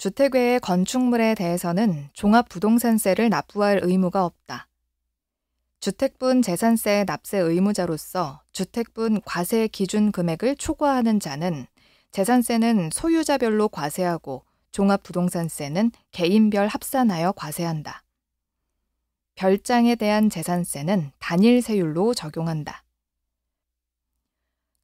주택 외의 건축물에 대해서는 종합부동산세를 납부할 의무가 없다. 주택분 재산세 납세 의무자로서 주택분 과세 기준 금액을 초과하는 자는 재산세는 소유자별로 과세하고 종합부동산세는 개인별 합산하여 과세한다. 별장에 대한 재산세는 단일 세율로 적용한다.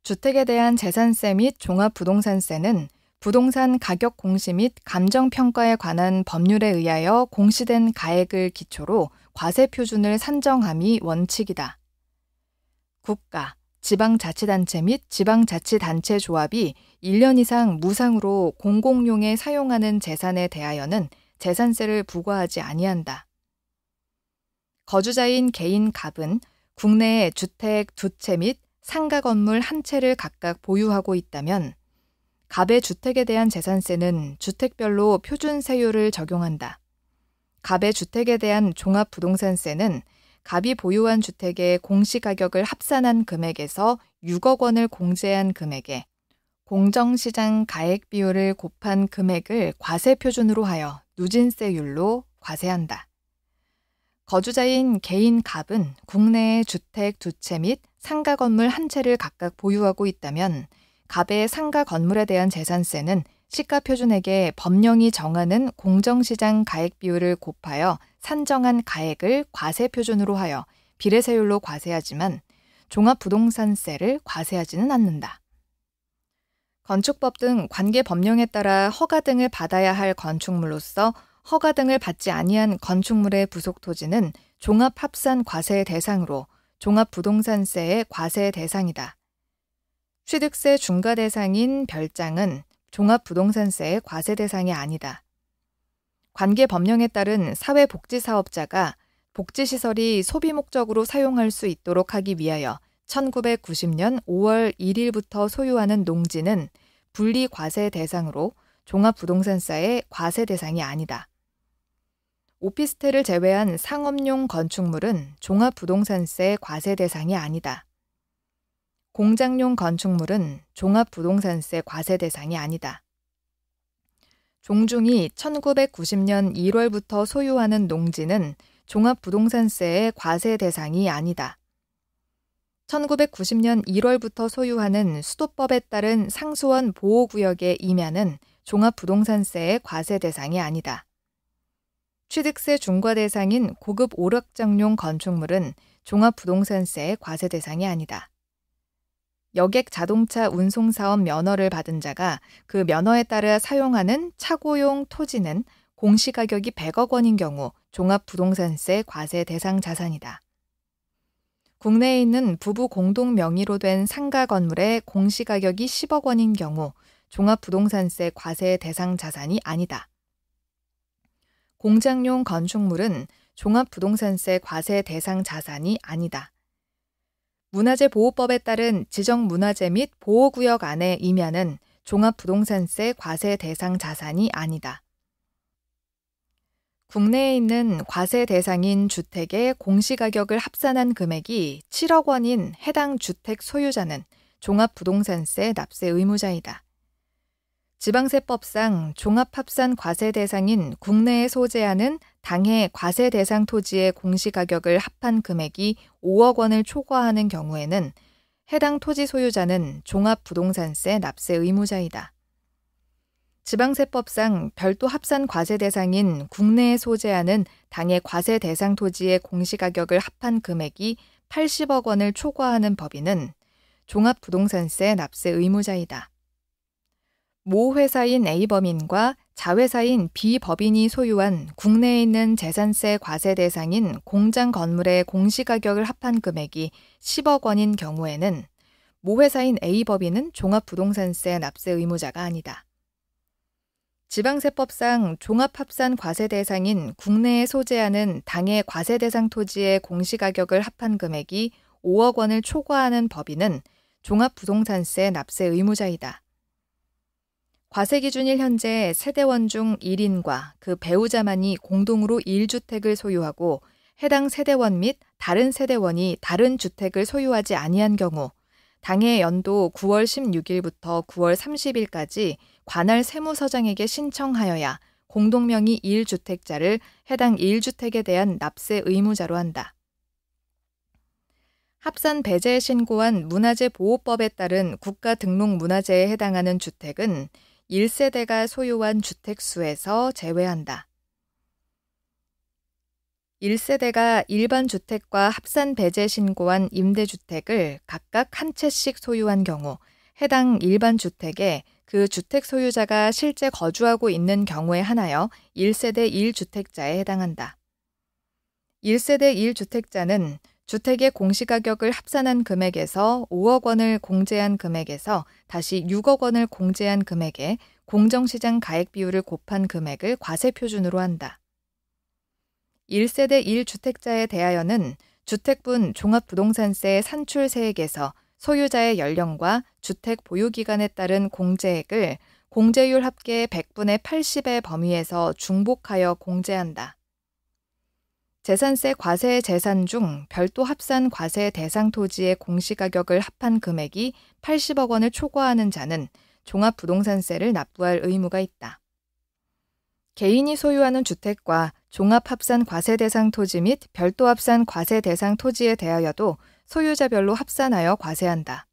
주택에 대한 재산세 및 종합부동산세는 부동산 가격 공시 및 감정평가에 관한 법률에 의하여 공시된 가액을 기초로 과세 표준을 산정함이 원칙이다. 국가, 지방자치단체 및 지방자치단체 조합이 1년 이상 무상으로 공공용에 사용하는 재산에 대하여는 재산세를 부과하지 아니한다. 거주자인 개인 갑은 국내에 주택 2채 및 상가 건물 1채를 각각 보유하고 있다면 갑의 주택에 대한 재산세는 주택별로 표준세율을 적용한다. 갑의 주택에 대한 종합부동산세는 갑이 보유한 주택의 공시가격을 합산한 금액에서 6억 원을 공제한 금액에 공정시장 가액 비율을 곱한 금액을 과세 표준으로 하여 누진세율로 과세한다. 거주자인 개인 갑은 국내에 주택 2채 및 상가 건물 1채를 각각 보유하고 있다면 갑의 상가 건물에 대한 재산세는 시가표준액에 법령이 정하는 공정시장 가액 비율을 곱하여 산정한 가액을 과세 표준으로 하여 비례세율로 과세하지만 종합부동산세를 과세하지는 않는다. 건축법 등 관계 법령에 따라 허가 등을 받아야 할 건축물로서 허가 등을 받지 아니한 건축물의 부속 토지는 종합합산 과세 대상으로 종합부동산세의 과세 대상이다. 취득세 중과 대상인 별장은 종합부동산세의 과세 대상이 아니다. 관계 법령에 따른 사회복지사업자가 복지시설이 소비 목적으로 사용할 수 있도록 하기 위하여 1990년 5월 1일부터 소유하는 농지는 분리과세 대상으로 종합부동산세의 과세 대상이 아니다. 오피스텔을 제외한 상업용 건축물은 종합부동산세 과세 대상이 아니다. 공장용 건축물은 종합부동산세 과세 대상이 아니다. 종중이 1990년 1월부터 소유하는 농지는 종합부동산세의 과세 대상이 아니다. 1990년 1월부터 소유하는 수도법에 따른 상수원 보호구역의 임야는 종합부동산세의 과세 대상이 아니다. 취득세 중과 대상인 고급 오락장용 건축물은 종합부동산세의 과세 대상이 아니다. 여객 자동차 운송사업 면허를 받은 자가 그 면허에 따라 사용하는 차고용 토지는 공시가격이 100억 원인 경우 종합부동산세 과세 대상 자산이다. 국내에 있는 부부 공동 명의로 된 상가 건물의 공시가격이 10억 원인 경우 종합부동산세 과세 대상 자산이 아니다. 공장용 건축물은 종합부동산세 과세 대상 자산이 아니다. 문화재 보호법에 따른 지정문화재 및 보호구역 안의 임야는 종합부동산세 과세 대상 자산이 아니다. 국내에 있는 과세 대상인 주택의 공시가격을 합산한 금액이 7억 원인 해당 주택 소유자는 종합부동산세 납세 의무자이다. 지방세법상 종합합산 과세 대상인 국내에 소재하는 당해 과세 대상 토지의 공시가격을 합한 금액이 5억 원을 초과하는 경우에는 해당 토지 소유자는 종합부동산세 납세 의무자이다. 지방세법상 별도 합산 과세 대상인 국내에 소재하는 당해 과세 대상 토지의 공시가격을 합한 금액이 80억 원을 초과하는 법인은 종합부동산세 납세 의무자이다. 모 회사인 A법인과 자회사인 B법인이 소유한 국내에 있는 재산세 과세 대상인 공장 건물의 공시가격을 합한 금액이 10억 원인 경우에는 모 회사인 A법인은 종합부동산세 납세 의무자가 아니다. 지방세법상 종합합산 과세 대상인 국내에 소재하는 당해 과세 대상 토지의 공시가격을 합한 금액이 5억 원을 초과하는 법인은 종합부동산세 납세 의무자이다. 과세기준일 현재 세대원 중 1인과 그 배우자만이 공동으로 1주택을 소유하고 해당 세대원 및 다른 세대원이 다른 주택을 소유하지 아니한 경우 당해 연도 9월 16일부터 9월 30일까지 관할 세무서장에게 신청하여야 공동명의 1주택자를 해당 1주택에 대한 납세 의무자로 한다. 합산 배제에 신고한 문화재보호법에 따른 국가등록문화재에 해당하는 주택은 1세대가 소유한 주택수에서 제외한다. 1세대가 일반 주택과 합산 배제 신고한 임대주택을 각각 한 채씩 소유한 경우 해당 일반 주택에 그 주택 소유자가 실제 거주하고 있는 경우에 한하여 1세대 1주택자에 해당한다. 1세대 1주택자는 주택의 공시가격을 합산한 금액에서 5억 원을 공제한 금액에서 다시 6억 원을 공제한 금액에 공정시장 가액 비율을 곱한 금액을 과세표준으로 한다. 1세대 1주택자에 대하여는 주택분 종합부동산세 산출세액에서 소유자의 연령과 주택 보유기간에 따른 공제액을 공제율 합계 100분의 80의 범위에서 중복하여 공제한다. 재산세 과세 재산 중 별도 합산 과세 대상 토지의 공시가격을 합한 금액이 80억 원을 초과하는 자는 종합부동산세를 납부할 의무가 있다. 개인이 소유하는 주택과 종합합산 과세 대상 토지 및 별도 합산 과세 대상 토지에 대하여도 소유자별로 합산하여 과세한다.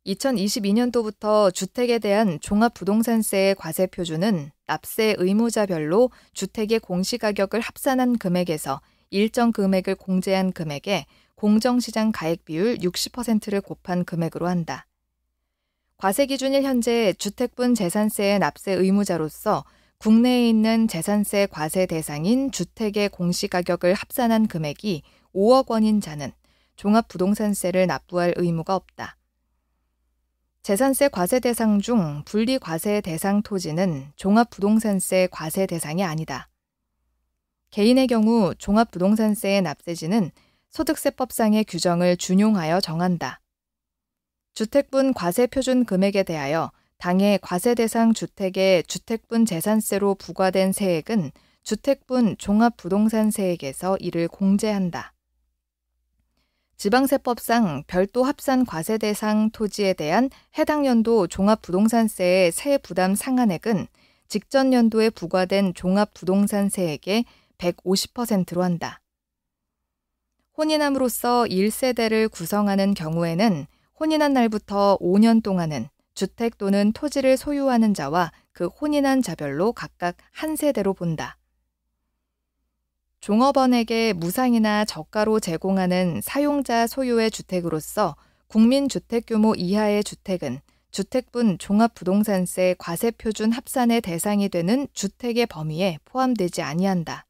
2022년도부터 주택에 대한 종합부동산세의 과세 표준은 납세 의무자별로 주택의 공시가격을 합산한 금액에서 일정 금액을 공제한 금액에 공정시장 가액 비율 60%를 곱한 금액으로 한다. 과세 기준일 현재 주택분 재산세의 납세 의무자로서 국내에 있는 재산세 과세 대상인 주택의 공시가격을 합산한 금액이 5억 원인 자는 종합부동산세를 납부할 의무가 없다. 재산세 과세 대상 중 분리과세 대상 토지는 종합부동산세 과세 대상이 아니다. 개인의 경우 종합부동산세의 납세지는 소득세법상의 규정을 준용하여 정한다. 주택분 과세 표준 금액에 대하여 당해 과세 대상 주택의 주택분 재산세로 부과된 세액은 주택분 종합부동산세액에서 이를 공제한다. 지방세법상 별도 합산 과세 대상 토지에 대한 해당 연도 종합부동산세의 세 부담 상한액은 직전 연도에 부과된 종합부동산세액의 150%로 한다. 혼인함으로써 1세대를 구성하는 경우에는 혼인한 날부터 5년 동안은 주택 또는 토지를 소유하는 자와 그 혼인한 자별로 각각 한 세대로 본다. 종업원에게 무상이나 저가로 제공하는 사용자 소유의 주택으로서 국민주택규모 이하의 주택은 주택분 종합부동산세 과세표준 합산의 대상이 되는 주택의 범위에 포함되지 아니한다.